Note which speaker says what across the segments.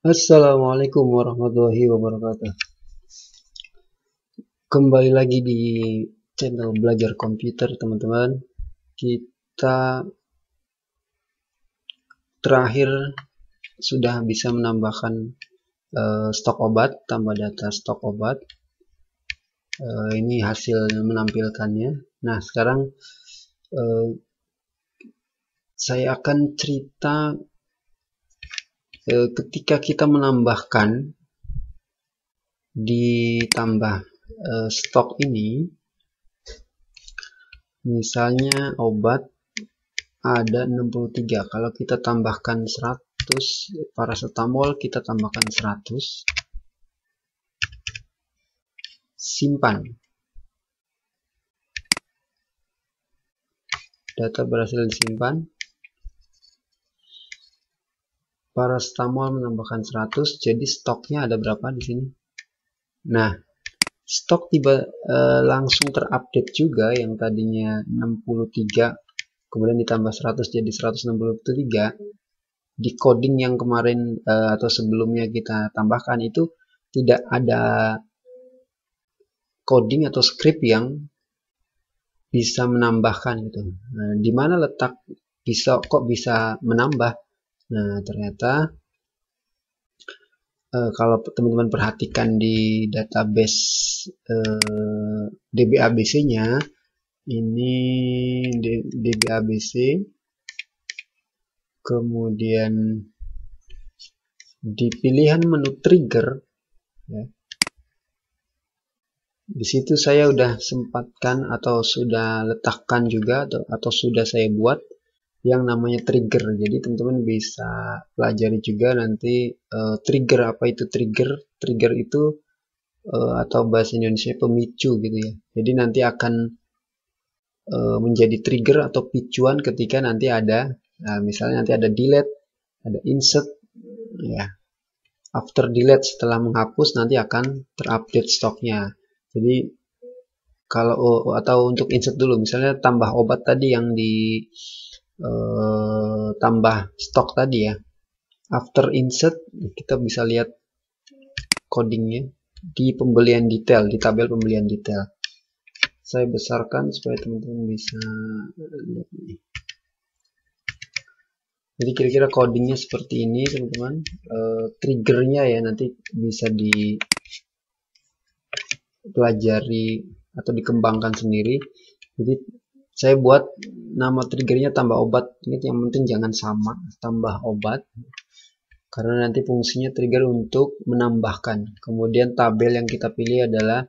Speaker 1: Assalamualaikum warahmatullahi wabarakatuh. Kembali lagi di channel Belajar Komputer, teman-teman. Kita terakhir sudah bisa menambahkan stok obat, tambah data stok obat. Ini hasil menampilkannya. Nah, sekarang saya akan cerita ketika kita menambahkan ditambah stok ini, misalnya obat ada 63, kalau kita tambahkan 100 paracetamol, kita tambahkan 100, simpan, data berhasil disimpan, paracetamol menambahkan 100, jadi stoknya ada berapa di sini. Nah, stok langsung terupdate juga, yang tadinya 63 kemudian ditambah 100 jadi 163. Di coding yang kemarin atau sebelumnya kita tambahkan itu tidak ada coding atau script yang bisa menambahkan gitu. Nah, di mana letak kok bisa menambah? Nah, ternyata kalau teman-teman perhatikan di database DBABC-nya, ini DBABC, kemudian di pilihan menu trigger, ya, di situ saya udah sempatkan atau sudah letakkan juga atau sudah saya buat yang namanya trigger. Jadi teman-teman bisa pelajari juga nanti trigger, apa itu trigger. Trigger itu atau bahasa Indonesia pemicu gitu ya. Jadi nanti akan menjadi trigger atau picuan ketika nanti ada misalnya nanti ada delete, ada insert ya. After delete, setelah menghapus, nanti akan terupdate stoknya. Jadi kalau atau untuk insert dulu, misalnya tambah obat tadi yang di tambah stok tadi ya. After insert, kita bisa lihat codingnya di pembelian detail, di tabel pembelian detail. Saya besarkan supaya teman-teman bisa lihat ini. Jadi kira-kira codingnya seperti ini, teman-teman. Triggernya ya nanti bisa dipelajari atau dikembangkan sendiri. Jadi saya buat nama triggernya tambah obat. Ini yang penting jangan sama, tambah obat. Karena nanti fungsinya trigger untuk menambahkan. Kemudian tabel yang kita pilih adalah,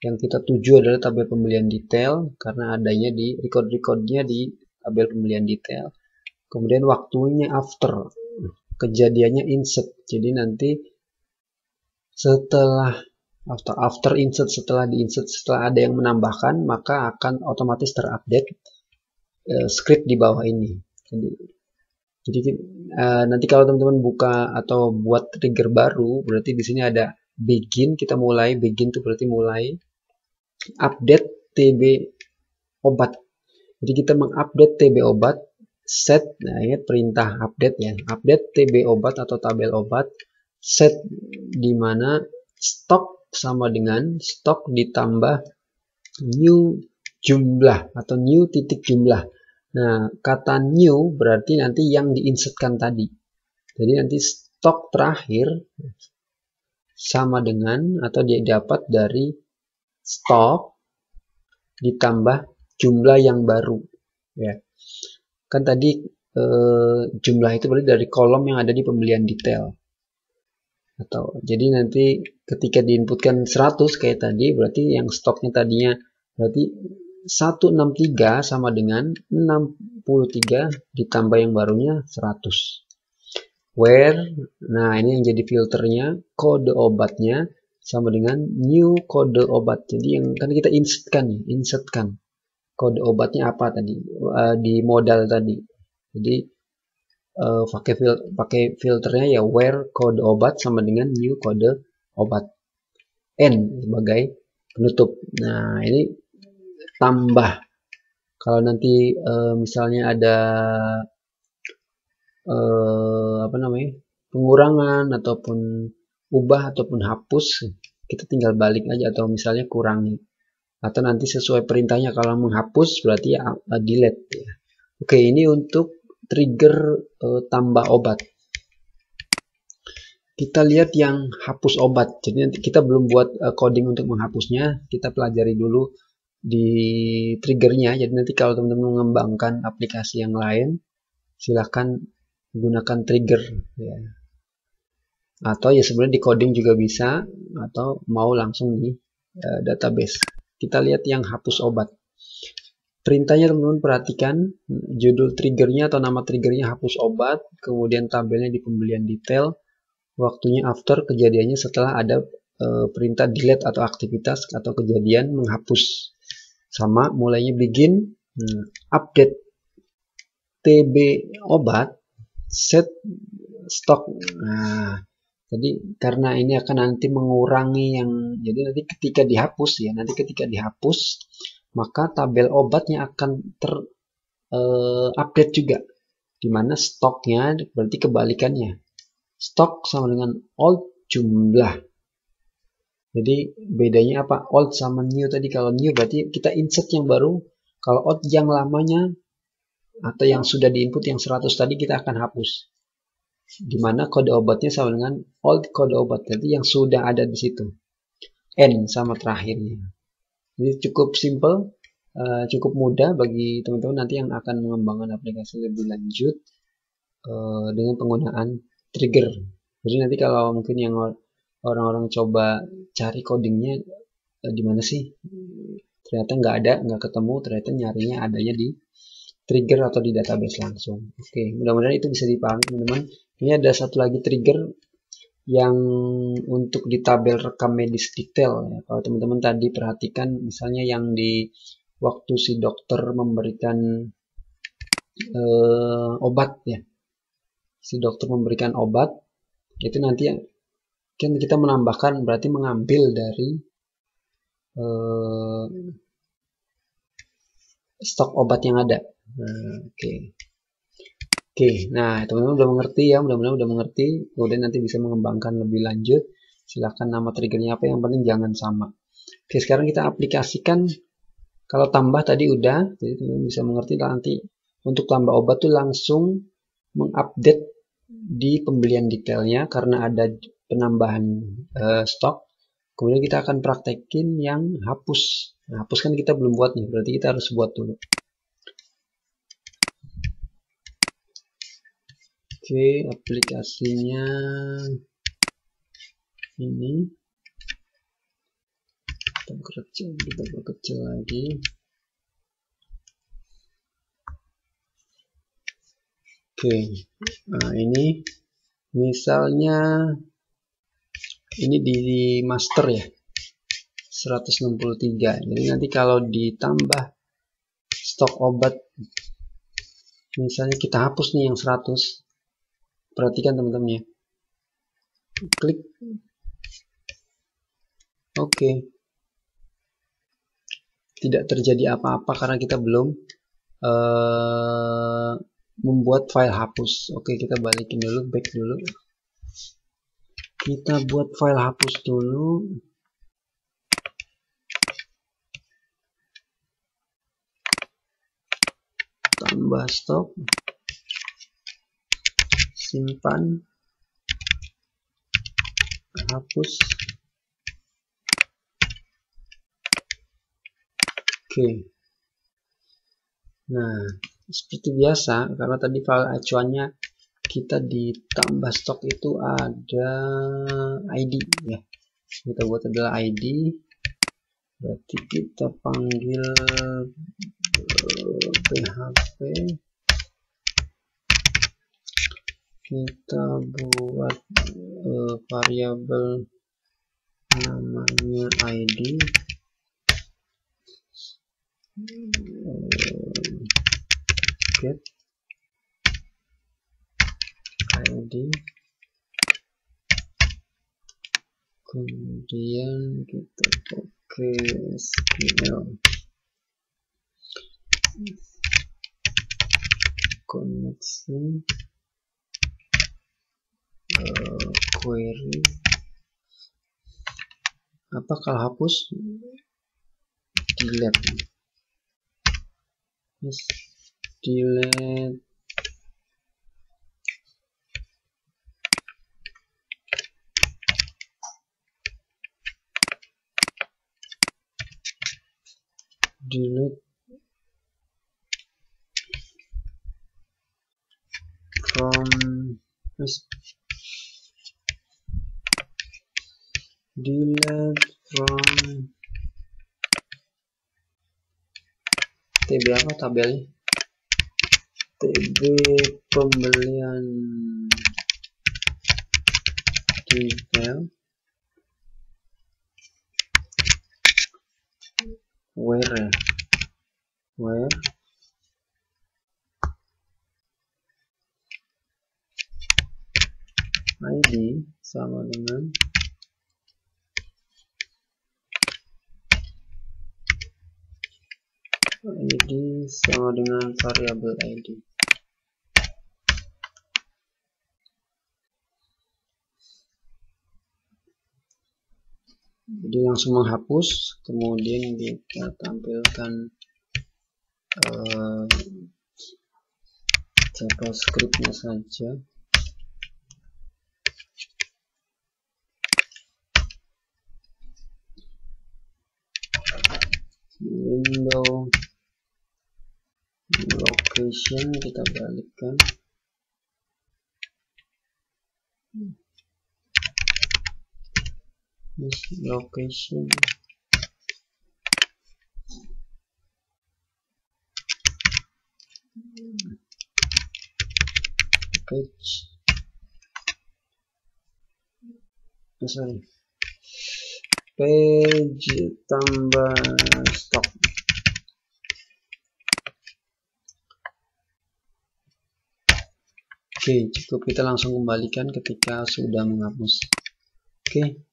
Speaker 1: yang kita tuju adalah tabel pembelian detail, karena adanya di record-recordnya di tabel pembelian detail. Kemudian waktunya after, kejadiannya insert. Jadi nanti setelah after insert, setelah ada yang menambahkan, maka akan otomatis terupdate script di bawah ini. Jadi nanti kalau teman-teman buka atau buat trigger baru, berarti di sini ada begin, kita mulai, begin itu berarti mulai, update TB obat. Jadi kita mengupdate TB obat, set, nah ini perintah update ya, update TB obat atau tabel obat, set di mana stok sama dengan stok ditambah new jumlah atau new titik jumlah. Nah, kata new berarti nanti yang diinsertkan tadi. Jadi nanti stok terakhir sama dengan atau dia dapat dari stok ditambah jumlah yang baru. Ya. Kan tadi jumlah itu berarti dari kolom yang ada di pembelian detail. Atau jadi nanti ketika diinputkan 100 kayak tadi, berarti yang stoknya tadinya berarti 163 sama dengan 63 ditambah yang barunya 100. Where, nah ini yang jadi filternya, kode obatnya sama dengan new kode obat. Jadi yang kan kita insertkan kode obatnya apa tadi di modal tadi. Jadi pakai filternya ya where kode obat sama dengan new kode obat, n sebagai penutup. Nah ini tambah, kalau nanti misalnya ada apa namanya pengurangan ataupun ubah ataupun hapus, kita tinggal balik aja atau misalnya kurangi. Atau nanti sesuai perintahnya, kalau menghapus berarti ya delete ya. Oke, ini untuk trigger tambah obat. Kita lihat yang hapus obat. Jadi nanti kita belum buat coding untuk menghapusnya, kita pelajari dulu di triggernya. Jadi nanti kalau teman-teman mengembangkan aplikasi yang lain, silahkan gunakan trigger ya. Atau ya sebenarnya di coding juga bisa, atau mau langsung di database. Kita lihat yang hapus obat. Perintahnya teman-teman perhatikan, judul triggernya atau nama triggernya hapus obat, kemudian tabelnya di pembelian detail, waktunya after, kejadiannya setelah ada perintah delete atau aktivitas atau kejadian menghapus. Sama, mulainya begin, update TB obat, set stok. Nah, jadi karena ini akan nanti mengurangi yang, jadi nanti ketika dihapus ya, maka tabel obatnya akan update juga, dimana stoknya berarti kebalikannya. Stok sama dengan old jumlah. Jadi bedanya apa? Old sama new tadi. Kalau new berarti kita insert yang baru. Kalau old yang lamanya atau yang sudah diinput yang 100 tadi kita akan hapus. Dimana kode obatnya sama dengan old kode obat. Jadi yang sudah ada di situ. N sama terakhirnya. Jadi cukup simple, cukup mudah bagi teman-teman nanti yang akan mengembangkan aplikasi lebih lanjut dengan penggunaan trigger. Jadi nanti kalau mungkin yang orang-orang coba cari codingnya di mana sih, ternyata nggak ketemu, ternyata nyarinya adanya di trigger atau di database langsung. Oke, mudah-mudahan itu bisa dipahami teman-teman. Ini ada satu lagi trigger yang untuk di tabel rekam medis detail ya. Kalau teman-teman tadi perhatikan misalnya yang di waktu si dokter memberikan obat ya, si dokter memberikan obat, itu nanti kan kita menambahkan berarti mengambil dari stok obat yang ada. Oke, nah teman-teman udah mengerti ya, mudah-mudahan udah mengerti. Kemudian nanti bisa mengembangkan lebih lanjut. Silahkan nama triggernya apa, yang penting jangan sama. Oke, sekarang kita aplikasikan. Kalau tambah tadi udah, jadi teman-teman bisa mengerti nanti untuk tambah obat tuh langsung mengupdate di pembelian detailnya karena ada penambahan stok. Kemudian kita akan praktekin yang hapus. Nah, hapus kan kita belum buat nih, berarti kita harus buat dulu. Oke, aplikasinya ini kita perkecil lagi. Oke, nah ini misalnya ini di master ya 163. Jadi nanti kalau ditambah stok obat, misalnya kita hapus nih yang 100, perhatikan teman-teman ya, klik oke. Tidak terjadi apa-apa karena kita belum membuat file hapus. Oke, kita balikin dulu, back dulu. Kita buat file hapus dulu. Tambah stok. Simpan. Hapus. Oke. Nah, seperti biasa, karena tadi file acuannya kita ditambah stok itu ada ID ya. Kita buat adalah ID. Berarti kita panggil PHP. Kita buat variabel namanya ID. Get ID, kemudian kita pakai SQL koneksi query apa kalau hapus delete, yes, delete from, yes, delete from TB apa tabelnya, TB pembelian detail where ID sama dengan variabel ID. Jadi langsung menghapus, kemudian kita tampilkan JavaScript-nya saja. Window location kita balikkan. Location page page tambah stok. Oke, cukup kita langsung kembalikan ketika sudah menghapus. Oke,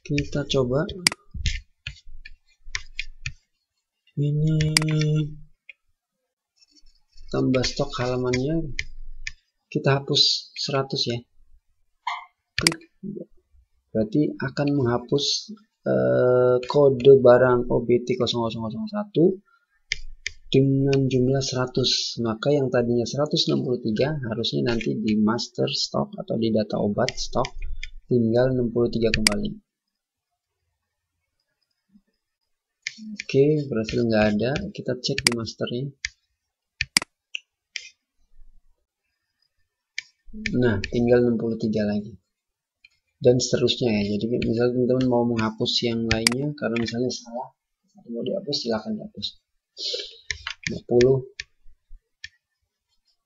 Speaker 1: kita coba ini tambah stok halamannya, kita hapus 100 ya, klik, berarti akan menghapus kode barang OBT 0001 dengan jumlah 100, maka yang tadinya 163 harusnya nanti di master stock atau di data obat stok tinggal 63 kembali. Oke, berhasil nggak ada, kita cek di masternya. Nah, tinggal 63 lagi. Dan seterusnya ya, jadi misalnya teman-teman mau menghapus yang lainnya karena misalnya salah atau mau dihapus, silahkan dihapus. 50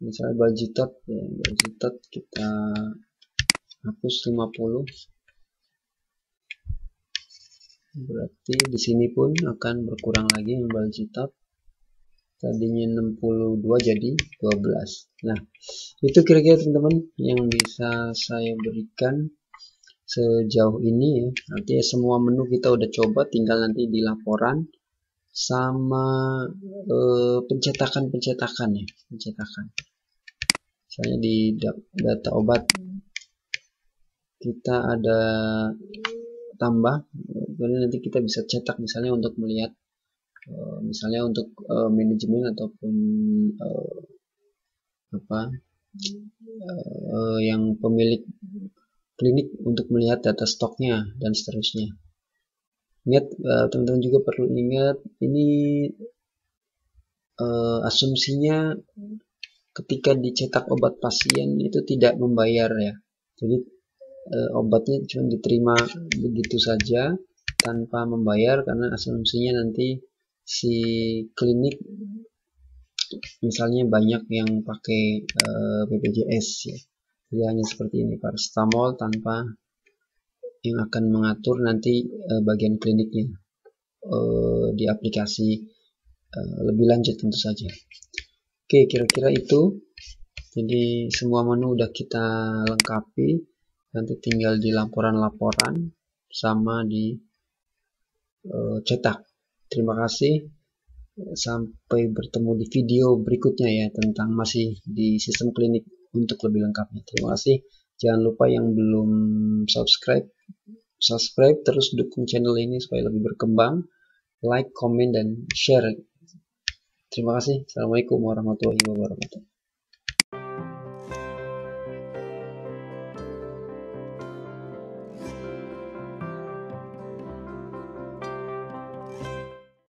Speaker 1: misalnya budgeted ya, budgeted kita hapus 50, berarti di sini pun akan berkurang lagi yang budgeted, tadinya 62 jadi 12. Nah, itu kira-kira teman-teman yang bisa saya berikan sejauh ini ya. Nanti semua menu kita udah coba, tinggal nanti di laporan sama pencetakan ya, pencetakan. Misalnya di data obat kita ada tambah, kemudian nanti kita bisa cetak misalnya untuk melihat misalnya untuk manajemen ataupun yang pemilik klinik untuk melihat data stoknya dan seterusnya. Ingat, teman-teman juga perlu ingat ini asumsinya ketika dicetak obat pasien itu tidak membayar ya. Jadi obatnya cuma diterima begitu saja tanpa membayar, karena asumsinya nanti si klinik misalnya banyak yang pakai BPJS ya. Jadi hanya seperti ini, paracetamol tanpa yang akan mengatur nanti bagian kliniknya di aplikasi lebih lanjut tentu saja. Oke, kira-kira itu. Jadi semua menu udah kita lengkapi, nanti tinggal di laporan-laporan sama di cetak. Terima kasih, sampai bertemu di video berikutnya ya, tentang masih di sistem klinik untuk lebih lengkapnya. Terima kasih. Jangan lupa yang belum subscribe terus dukung channel ini supaya lebih berkembang. Like, comment, dan share. Terima kasih. Assalamualaikum warahmatullahi wabarakatuh.